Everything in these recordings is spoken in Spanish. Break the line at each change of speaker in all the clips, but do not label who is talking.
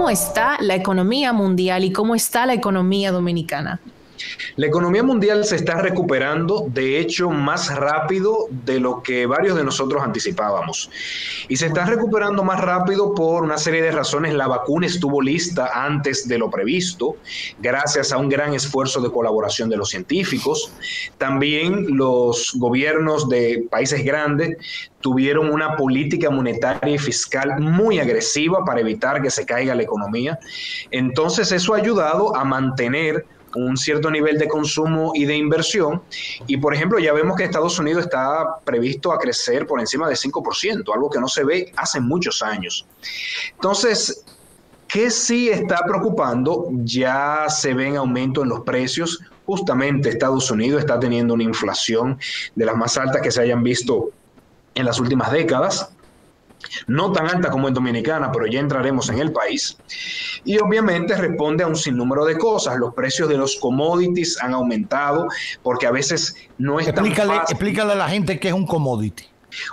¿cómo está la economía mundial y cómo está la economía dominicana?
La economía mundial se está recuperando, de hecho, más rápido de lo que varios de nosotros anticipábamos. Y se está recuperando más rápido por una serie de razones. La vacuna estuvo lista antes de lo previsto, gracias a un gran esfuerzo de colaboración de los científicos. También los gobiernos de países grandes tuvieron una política monetaria y fiscal muy agresiva para evitar que se caiga la economía. Entonces, eso ha ayudado a mantener un cierto nivel de consumo y de inversión. Y, por ejemplo, ya vemos que Estados Unidos está previsto a crecer por encima de 5%, algo que no se ve hace muchos años. Entonces, ¿qué sí está preocupando? Ya se ven aumentos en los precios. Justamente Estados Unidos está teniendo una inflación de las más altas que se hayan visto en las últimas décadas. No tan alta como en Dominicana, pero ya entraremos en el país. Y obviamente responde a un sinnúmero de cosas. Los precios de los commodities han aumentado porque a veces no es tan fácil.
Explícale a la gente qué es un commodity.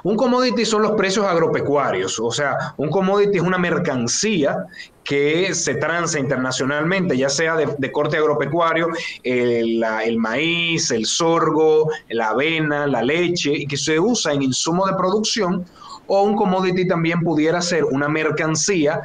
Un commodity son los precios agropecuarios, o sea, un commodity es una mercancía que se transa internacionalmente, ya sea de corte agropecuario, el maíz, el sorgo, la avena, la leche, y que se usa en insumo de producción. O un commodity también pudiera ser una mercancía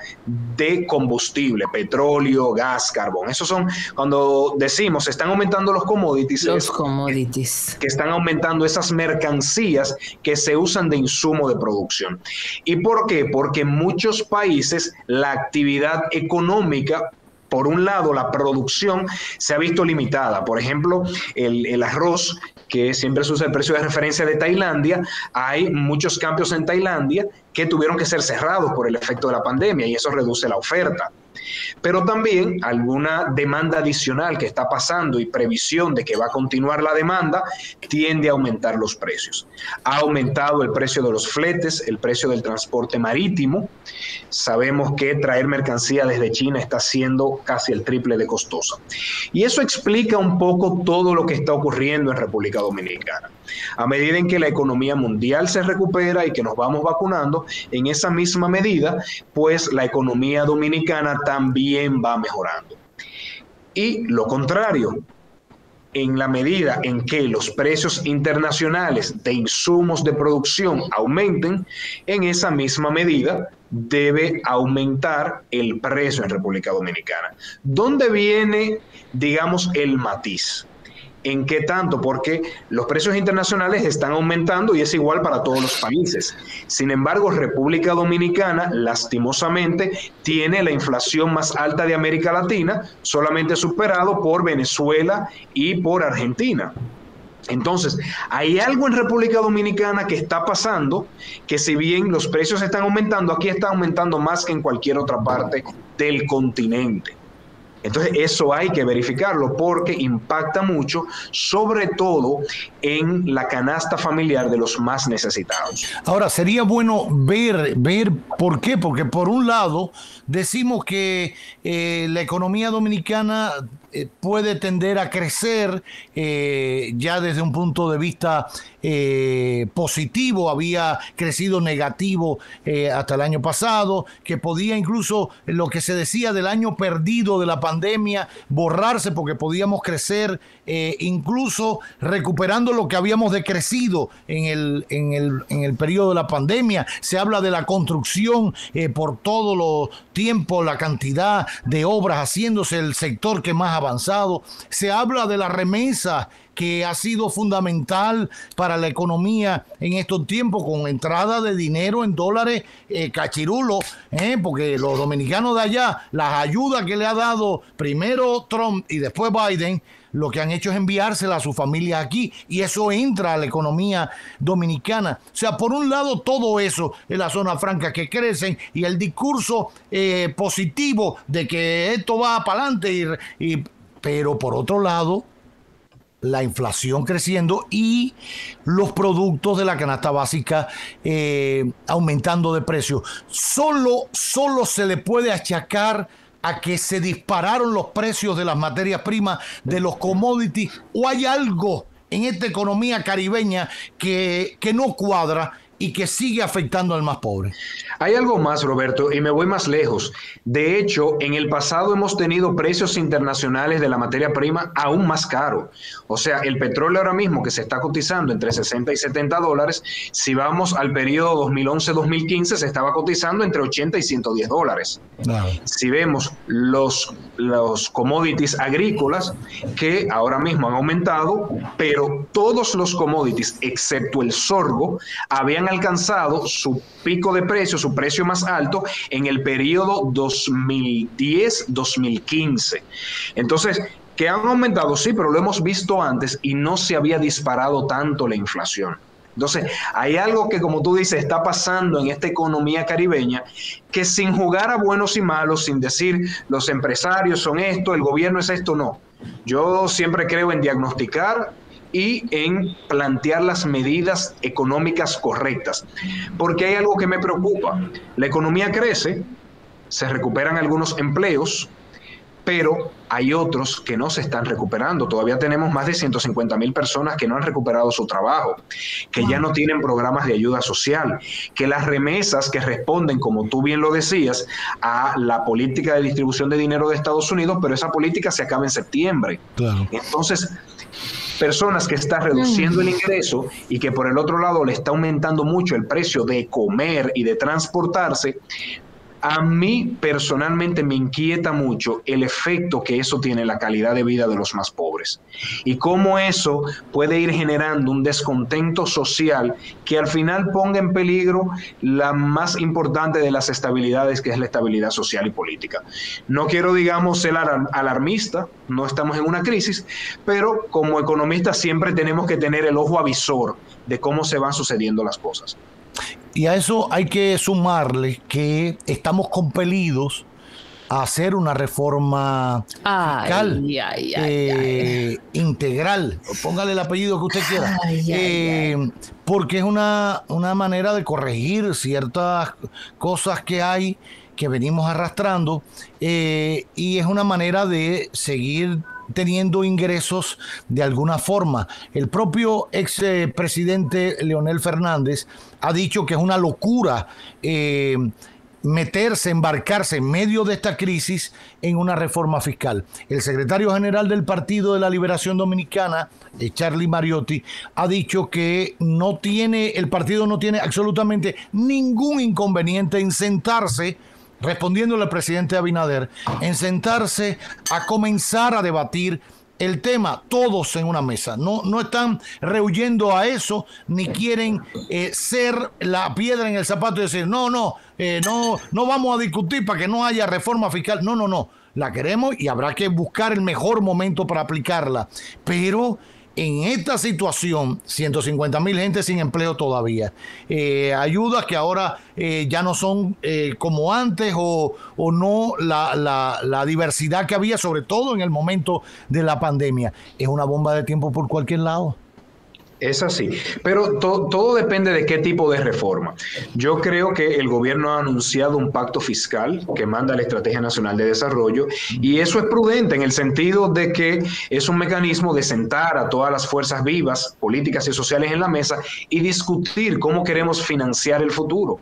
de combustible, petróleo, gas, carbón. Esos son, cuando decimos, están aumentando los commodities.
Los commodities.
Que están aumentando esas mercancías que se usan de insumo de producción. ¿Y por qué? Porque en muchos países la actividad económica, por un lado, la producción se ha visto limitada. Por ejemplo, el arroz, que siempre se usa el precio de referencia de Tailandia, hay muchos campos en Tailandia que tuvieron que ser cerrados por el efecto de la pandemia y eso reduce la oferta. Pero también alguna demanda adicional que está pasando y previsión de que va a continuar la demanda tiende a aumentar los precios. Ha aumentado el precio de los fletes, el precio del transporte marítimo. Sabemos que traer mercancía desde China está siendo casi el triple de costosa. Y eso explica un poco todo lo que está ocurriendo en República Dominicana. A medida en que la economía mundial se recupera y que nos vamos vacunando, en esa misma medida, pues la economía dominicana también va mejorando. Y lo contrario, en la medida en que los precios internacionales de insumos de producción aumenten, en esa misma medida debe aumentar el precio en República Dominicana. ¿Dónde viene, digamos, el matiz? ¿En qué tanto? Porque los precios internacionales están aumentando y es igual para todos los países. Sin embargo, República Dominicana, lastimosamente, tiene la inflación más alta de América Latina, solamente superado por Venezuela y por Argentina. Entonces, hay algo en República Dominicana que está pasando, que si bien los precios están aumentando, aquí está aumentando más que en cualquier otra parte del continente. Entonces, eso hay que verificarlo porque impacta mucho, sobre todo en la canasta familiar de los más necesitados.
Ahora, sería bueno ver por qué, porque por un lado decimos que la economía dominicana puede tender a crecer ya desde un punto de vista positivo, había crecido negativo hasta el año pasado, que podía incluso lo que se decía del año perdido de la pandemia borrarse porque podíamos crecer incluso recuperando lo que habíamos decrecido en el periodo de la pandemia. Se habla de la construcción por todo lo tiempo, la cantidad de obras haciéndose, el sector que más ha avanzado. Se habla de la remesa que ha sido fundamental para la economía en estos tiempos, con entrada de dinero en dólares cachirulo, porque los dominicanos de allá, las ayudas que le ha dado primero Trump y después Biden, lo que han hecho es enviársela a sus familias aquí y eso entra a la economía dominicana. O sea, por un lado todo eso en la zona franca que crecen y el discurso positivo de que esto va para adelante, pero por otro lado la inflación creciendo y los productos de la canasta básica aumentando de precio. Solo se le puede achacar a que se dispararon los precios de las materias primas, de los commodities, o hay algo en esta economía caribeña que no cuadra y que sigue afectando al más pobre.
Hay algo más, Roberto, y me voy más lejos. De hecho, en el pasado hemos tenido precios internacionales de la materia prima aún más caros. O sea, el petróleo ahora mismo que se está cotizando entre 60 y 70 dólares, si vamos al periodo 2011-2015 se estaba cotizando entre 80 y 110 dólares. Claro. Si vemos los commodities agrícolas que ahora mismo han aumentado, pero todos los commodities, excepto el sorgo, habían alcanzado su pico de precio, su precio más alto en el periodo 2010-2015. Entonces, que han aumentado, sí, pero lo hemos visto antes y no se había disparado tanto la inflación. Entonces, hay algo que, como tú dices, está pasando en esta economía caribeña que sin jugar a buenos y malos, sin decir los empresarios son esto, el gobierno es esto, no. Yo siempre creo en diagnosticar y en plantear las medidas económicas correctas, porque hay algo que me preocupa. La economía crece, se recuperan algunos empleos, pero hay otros que no se están recuperando. Todavía tenemos más de 150,000 personas que no han recuperado su trabajo, que ya no tienen programas de ayuda social, que las remesas que responden, como tú bien lo decías, a la política de distribución de dinero de Estados Unidos, pero esa política se acaba en septiembre. Claro. Entonces, personas que están reduciendo el ingreso y que por el otro lado le está aumentando mucho el precio de comer y de transportarse, a mí personalmente me inquieta mucho el efecto que eso tiene en la calidad de vida de los más pobres y cómo eso puede ir generando un descontento social que al final ponga en peligro la más importante de las estabilidades, que es la estabilidad social y política. No quiero, digamos, ser alarmista, no estamos en una crisis, pero como economistas siempre tenemos que tener el ojo avisor de cómo se van sucediendo las cosas.
Y a eso hay que sumarle que estamos compelidos a hacer una reforma fiscal integral. Póngale el apellido que usted quiera. Porque es una manera de corregir ciertas cosas que hay, que venimos arrastrando, y es una manera de seguir teniendo ingresos de alguna forma. El propio expresidente Leonel Fernández ha dicho que es una locura embarcarse en medio de esta crisis en una reforma fiscal. El secretario general del Partido de la Liberación Dominicana, Charlie Mariotti, ha dicho que el partido no tiene absolutamente ningún inconveniente en sentarse, respondiéndole al presidente Abinader, en sentarse a comenzar a debatir el tema, todos en una mesa. No están rehuyendo a eso, ni quieren ser la piedra en el zapato y decir, no vamos a discutir para que no haya reforma fiscal. No, la queremos y habrá que buscar el mejor momento para aplicarla. Pero en esta situación, 150,000 gente sin empleo todavía, ayudas que ahora ya no son como antes o no la diversidad que había, sobre todo en el momento de la pandemia. Es una bomba de tiempo por cualquier lado.
Es así, pero todo depende de qué tipo de reforma. Yo creo que el gobierno ha anunciado un pacto fiscal que manda la Estrategia Nacional de Desarrollo y eso es prudente en el sentido de que es un mecanismo de sentar a todas las fuerzas vivas, políticas y sociales en la mesa y discutir cómo queremos financiar el futuro,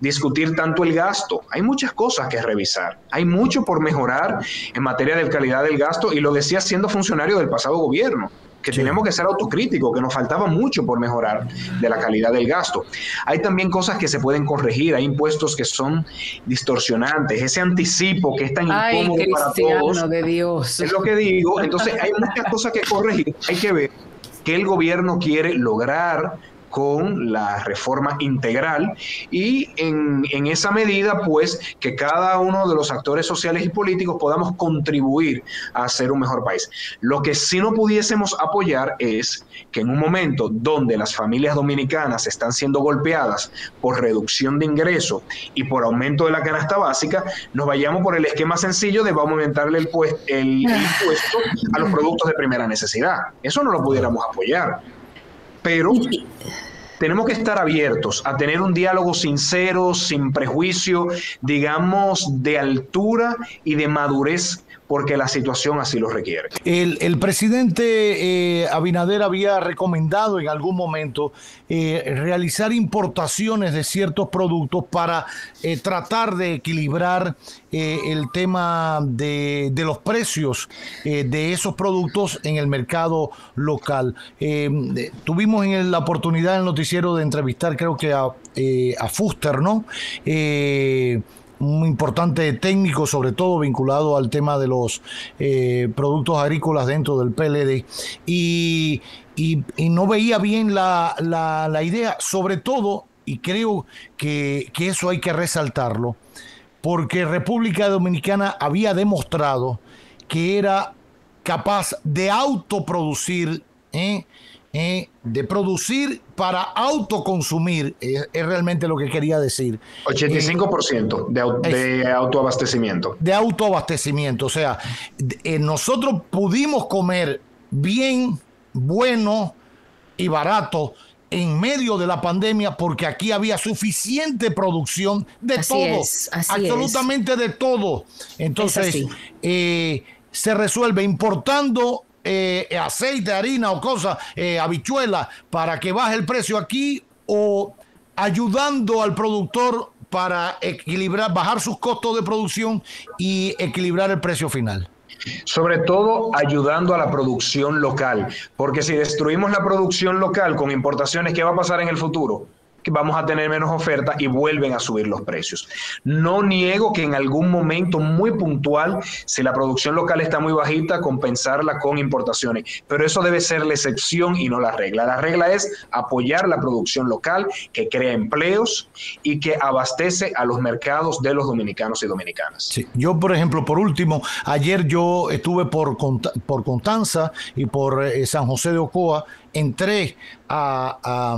discutir tanto el gasto. Hay muchas cosas que revisar, hay mucho por mejorar en materia de calidad del gasto y lo decía siendo funcionario del pasado gobierno, que tenemos que ser autocríticos, que nos faltaba mucho por mejorar de la calidad del gasto. Hay también cosas que se pueden corregir, hay impuestos que son distorsionantes, ese anticipo que es tan incómodo para todos.
De Dios.
Es lo que digo, entonces hay muchas cosas que corregir, hay que ver qué el gobierno quiere lograr con la reforma integral y en esa medida, pues, que cada uno de los actores sociales y políticos podamos contribuir a hacer un mejor país. Lo que sí no pudiésemos apoyar es que en un momento donde las familias dominicanas están siendo golpeadas por reducción de ingresos y por aumento de la canasta básica, nos vayamos por el esquema sencillo de vamos a aumentarle el impuesto a los productos de primera necesidad. Eso no lo pudiéramos apoyar. Pero tenemos que estar abiertos a tener un diálogo sincero, sin prejuicio, digamos, de altura y de madurez porque la situación así lo requiere.
El presidente Abinader había recomendado en algún momento realizar importaciones de ciertos productos para tratar de equilibrar el tema de los precios de esos productos en el mercado local. Tuvimos la oportunidad en el noticiero de entrevistar, creo que a Fuster, ¿no? Un importante técnico, sobre todo vinculado al tema de los productos agrícolas dentro del PLD, y no veía bien la idea, sobre todo, y creo que eso hay que resaltarlo, porque República Dominicana había demostrado que era capaz de autoproducir, de producir para autoconsumir, es realmente lo que quería decir.
85% de autoabastecimiento.
De autoabastecimiento, o sea, nosotros pudimos comer bien, bueno y barato en medio de la pandemia porque aquí había suficiente producción de todo, absolutamente de todo. Entonces, se resuelve importando aceite, harina o cosas, habichuela, para que baje el precio aquí, o ayudando al productor para equilibrar, bajar sus costos de producción y equilibrar el precio final.
Sobre todo ayudando a la producción local, porque si destruimos la producción local con importaciones, ¿qué va a pasar en el futuro? Que vamos a tener menos oferta y vuelven a subir los precios. No niego que en algún momento muy puntual, si la producción local está muy bajita, compensarla con importaciones, pero eso debe ser la excepción y no la regla. La regla es apoyar la producción local, que crea empleos y que abastece a los mercados de los dominicanos y dominicanas.
Sí. Yo, por ejemplo, por último, ayer yo estuve por Constanza y por San José de Ocoa. Entré a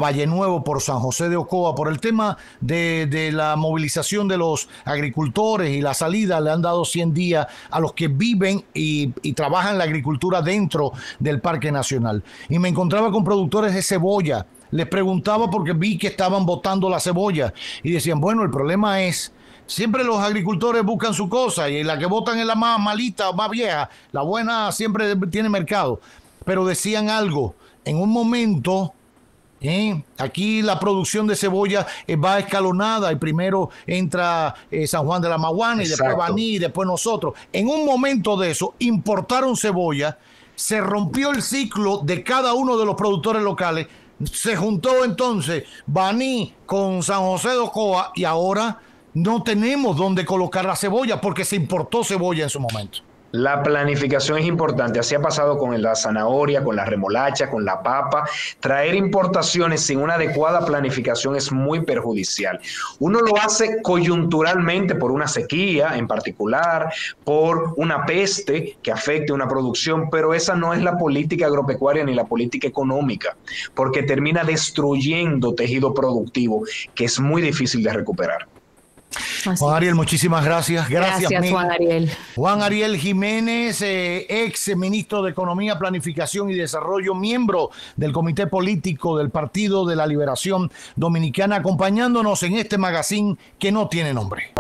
Valle Nuevo por San José de Ocoa por el tema de la movilización de los agricultores y la salida. Le han dado 100 días a los que viven y trabajan la agricultura dentro del Parque Nacional. Y me encontraba con productores de cebolla. Les preguntaba porque vi que estaban botando la cebolla y decían, bueno, el problema es... Siempre los agricultores buscan su cosa y la que botan es la más malita, más vieja. La buena siempre tiene mercado. Pero decían algo, en un momento, aquí la producción de cebolla va escalonada y primero entra San Juan de la Maguana y después Baní y después nosotros. En un momento de eso, importaron cebolla, se rompió el ciclo de cada uno de los productores locales, se juntó entonces Baní con San José de Ocoa y ahora no tenemos dónde colocar la cebolla porque se importó cebolla en su momento.
La planificación es importante, así ha pasado con la zanahoria, con la remolacha, con la papa. Traer importaciones sin una adecuada planificación es muy perjudicial. Uno lo hace coyunturalmente por una sequía en particular, por una peste que afecte una producción, pero esa no es la política agropecuaria ni la política económica, porque termina destruyendo tejido productivo que es muy difícil de recuperar.
Juan Ariel, muchísimas gracias.
Gracias, Juan Ariel.
Juan Ariel Jiménez, ex ministro de Economía, Planificación y Desarrollo, miembro del Comité Político del Partido de la Liberación Dominicana, acompañándonos en este magazine que no tiene nombre.